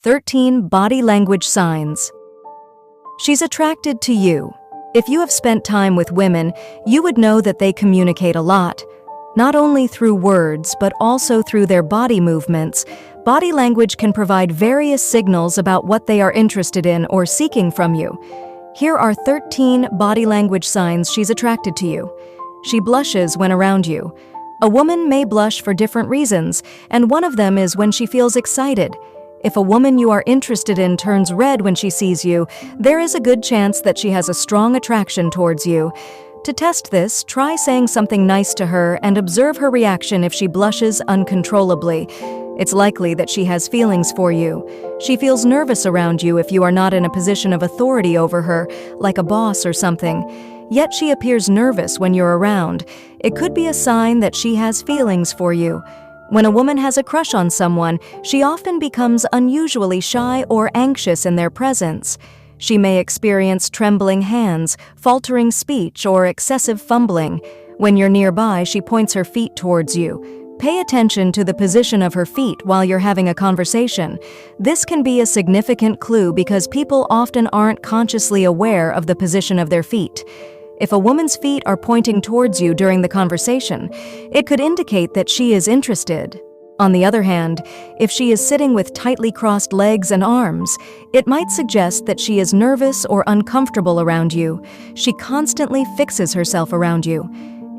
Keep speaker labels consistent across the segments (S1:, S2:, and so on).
S1: 13 Body language signs. She's attracted to you. If you have spent time with women, you would know that they communicate a lot. Not only through words, but also through their body movements. Body language can provide various signals about what they are interested in or seeking from you. Here are 13 body language signs she's attracted to you. She blushes when around you. A woman may blush for different reasons, and one of them is when she feels excited. If a woman you are interested in turns red when she sees you, there is a good chance that she has a strong attraction towards you. To test this, try saying something nice to her and observe her reaction if she blushes uncontrollably. It's likely that she has feelings for you. She feels nervous around you if you are not in a position of authority over her, like a boss or something. Yet she appears nervous when you're around. It could be a sign that she has feelings for you. When a woman has a crush on someone, she often becomes unusually shy or anxious in their presence. She may experience trembling hands, faltering speech, or excessive fumbling. When you're nearby, she points her feet towards you. Pay attention to the position of her feet while you're having a conversation. This can be a significant clue because people often aren't consciously aware of the position of their feet. If a woman's feet are pointing towards you during the conversation, it could indicate that she is interested. On the other hand, if she is sitting with tightly crossed legs and arms, it might suggest that she is nervous or uncomfortable around you. She constantly fixes herself around you.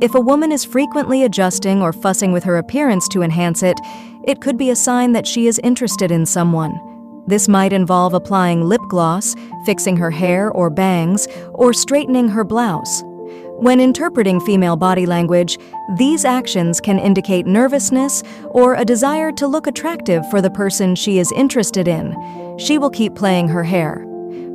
S1: If a woman is frequently adjusting or fussing with her appearance to enhance it, it could be a sign that she is interested in someone. This might involve applying lip gloss, fixing her hair or bangs, or straightening her blouse. When interpreting female body language, these actions can indicate nervousness or a desire to look attractive for the person she is interested in. She will keep playing her hair.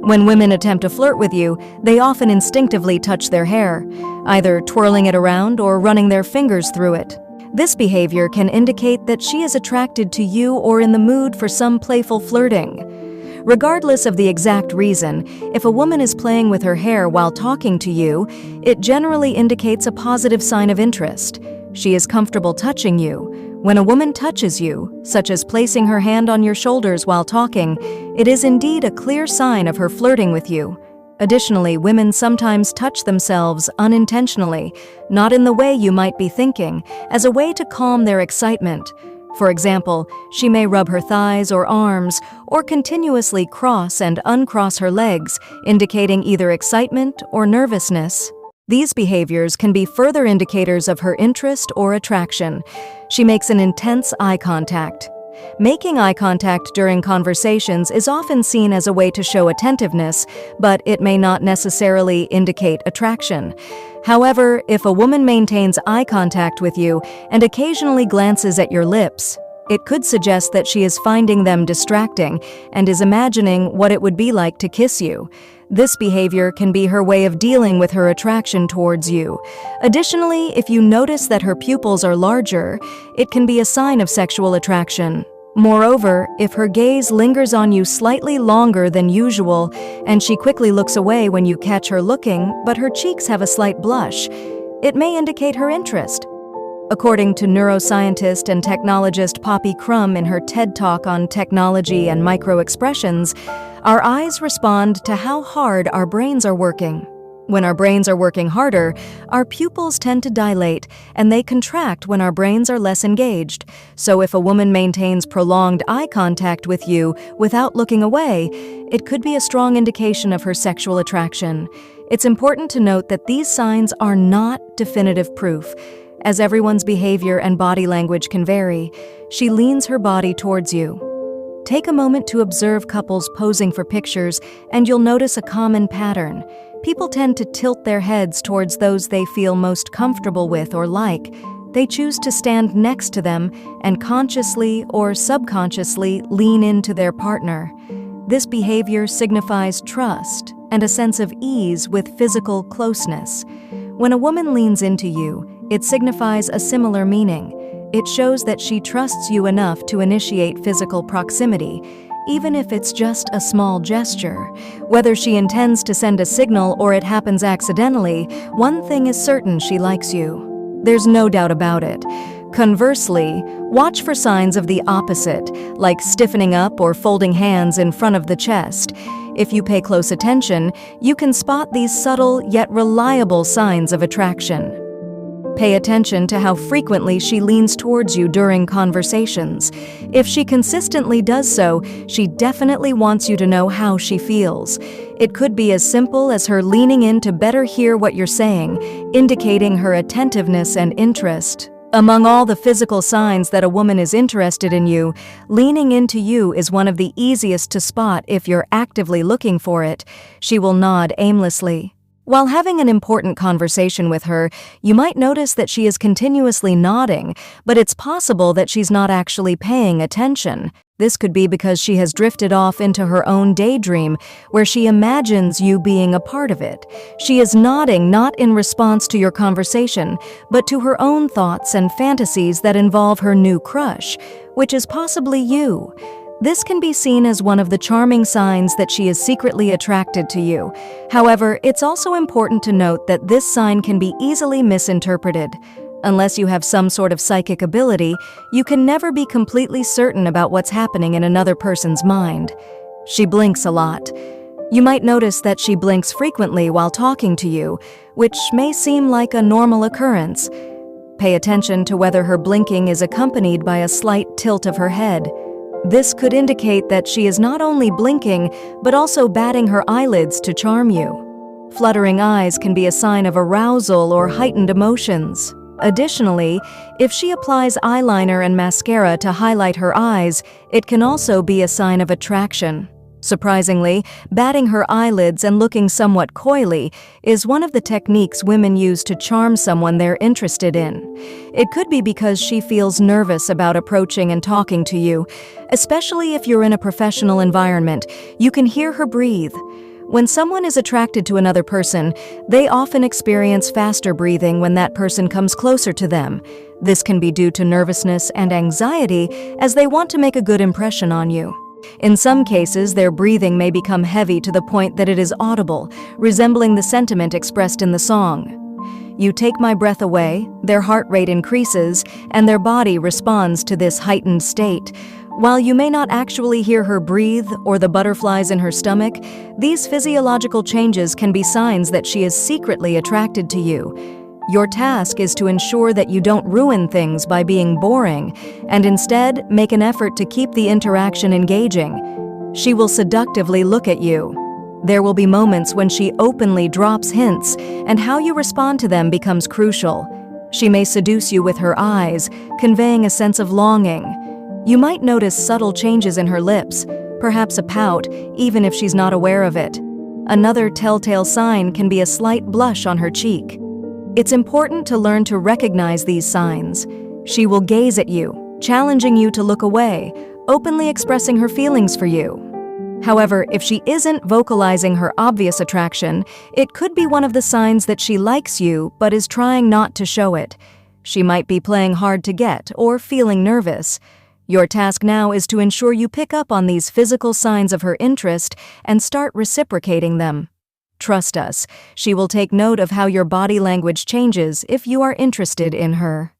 S1: When women attempt to flirt with you, they often instinctively touch their hair, either twirling it around or running their fingers through it. This behavior can indicate that she is attracted to you or in the mood for some playful flirting. Regardless of the exact reason, if a woman is playing with her hair while talking to you, it generally indicates a positive sign of interest. She is comfortable touching you. When a woman touches you, such as placing her hand on your shoulders while talking, it is indeed a clear sign of her flirting with you. Additionally, women sometimes touch themselves unintentionally, not in the way you might be thinking, as a way to calm their excitement. For example, she may rub her thighs or arms, or continuously cross and uncross her legs, indicating either excitement or nervousness. These behaviors can be further indicators of her interest or attraction. She makes an intense eye contact. Making eye contact during conversations is often seen as a way to show attentiveness, but it may not necessarily indicate attraction. However, if a woman maintains eye contact with you and occasionally glances at your lips, it could suggest that she is finding them distracting and is imagining what it would be like to kiss you. This behavior can be her way of dealing with her attraction towards you. Additionally, if you notice that her pupils are larger, it can be a sign of sexual attraction. Moreover, if her gaze lingers on you slightly longer than usual, and she quickly looks away when you catch her looking, but her cheeks have a slight blush, it may indicate her interest. According to neuroscientist and technologist Poppy Crum in her TED Talk on technology and microexpressions, our eyes respond to how hard our brains are working. When our brains are working harder, our pupils tend to dilate, and they contract when our brains are less engaged. So if a woman maintains prolonged eye contact with you without looking away, it could be a strong indication of her sexual attraction. It's important to note that these signs are not definitive proof, as everyone's behavior and body language can vary. She leans her body towards you. Take a moment to observe couples posing for pictures, and you'll notice a common pattern. People tend to tilt their heads towards those they feel most comfortable with or like. They choose to stand next to them and consciously or subconsciously lean into their partner. This behavior signifies trust and a sense of ease with physical closeness. When a woman leans into you, it signifies a similar meaning. It shows that she trusts you enough to initiate physical proximity, even if it's just a small gesture. Whether she intends to send a signal or it happens accidentally, one thing is certain: she likes you. There's no doubt about it. Conversely, watch for signs of the opposite, like stiffening up or folding hands in front of the chest. If you pay close attention, you can spot these subtle yet reliable signs of attraction. Pay attention to how frequently she leans towards you during conversations. If she consistently does so, she definitely wants you to know how she feels. It could be as simple as her leaning in to better hear what you're saying, indicating her attentiveness and interest. Among all the physical signs that a woman is interested in you, leaning into you is one of the easiest to spot if you're actively looking for it. She will nod aimlessly. While having an important conversation with her, you might notice that she is continuously nodding, but it's possible that she's not actually paying attention. This could be because she has drifted off into her own daydream, where she imagines you being a part of it. She is nodding not in response to your conversation, but to her own thoughts and fantasies that involve her new crush, which is possibly you. This can be seen as one of the charming signs that she is secretly attracted to you. However, it's also important to note that this sign can be easily misinterpreted. Unless you have some sort of psychic ability, you can never be completely certain about what's happening in another person's mind. She blinks a lot. You might notice that she blinks frequently while talking to you, which may seem like a normal occurrence. Pay attention to whether her blinking is accompanied by a slight tilt of her head. This could indicate that she is not only blinking, but also batting her eyelids to charm you. Fluttering eyes can be a sign of arousal or heightened emotions. Additionally, if she applies eyeliner and mascara to highlight her eyes, it can also be a sign of attraction. Surprisingly, batting her eyelids and looking somewhat coyly is one of the techniques women use to charm someone they're interested in. It could be because she feels nervous about approaching and talking to you, especially if you're in a professional environment. You can hear her breathe. When someone is attracted to another person, they often experience faster breathing when that person comes closer to them. This can be due to nervousness and anxiety, as they want to make a good impression on you. In some cases, their breathing may become heavy to the point that it is audible, resembling the sentiment expressed in the song. You take my breath away, their heart rate increases, and their body responds to this heightened state. While you may not actually hear her breathe or the butterflies in her stomach, these physiological changes can be signs that she is secretly attracted to you. Your task is to ensure that you don't ruin things by being boring, and instead make an effort to keep the interaction engaging. She will seductively look at you. There will be moments when she openly drops hints, and how you respond to them becomes crucial. She may seduce you with her eyes, conveying a sense of longing. You might notice subtle changes in her lips, perhaps a pout, even if she's not aware of it. Another telltale sign can be a slight blush on her cheek. It's important to learn to recognize these signs. She will gaze at you, challenging you to look away, openly expressing her feelings for you. However, if she isn't vocalizing her obvious attraction, it could be one of the signs that she likes you but is trying not to show it. She might be playing hard to get or feeling nervous. Your task now is to ensure you pick up on these physical signs of her interest and start reciprocating them. Trust us, she will take note of how your body language changes if you are interested in her.